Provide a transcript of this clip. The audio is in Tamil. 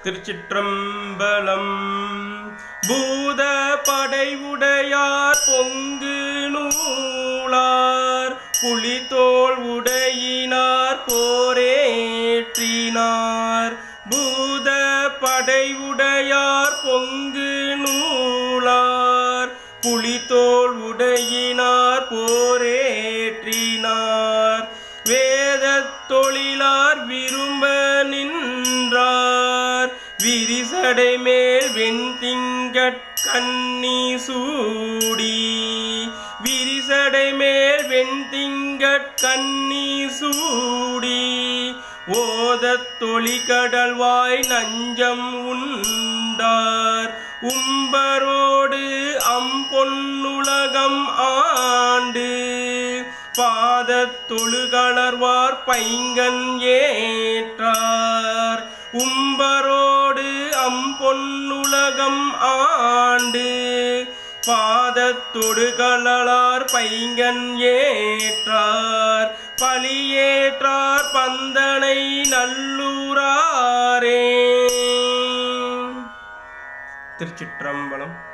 திருச்சிற்றம்பலம். பூத படைவுடையார் பொங்கு நூலார் புலித்தோல் உடையினார் போரேற்றினார். பூத படைவுடையார் பொங்கு நூலார் புலித்தோல் உடையினார் போரேற்றினார். வேத தொழிலார் விரும்ப நின்றார் விரிசடை மேல் வெண்திங்கட் கண்ணி சூடி. விரிசடை மேல் வெண்திங்கட் கண்ணி சூடி. ஓதத் தொழிகடல்வாய் நஞ்சம் உண்டார் உம்பரோடு அம்பொன்னுலகம் ஆண்டு. பாதத் தொழுகளர்வார் பைங்கன் ஏற்றார் உம்பரோடு அம்பொன்னுலகம் ஆண்டு. பாதத் தொழுகளர் பைங்கன் ஏற்றார் பலியேற்றார் பந்தனை நல்லூராரே. திருச்சிற்றம்பலம்.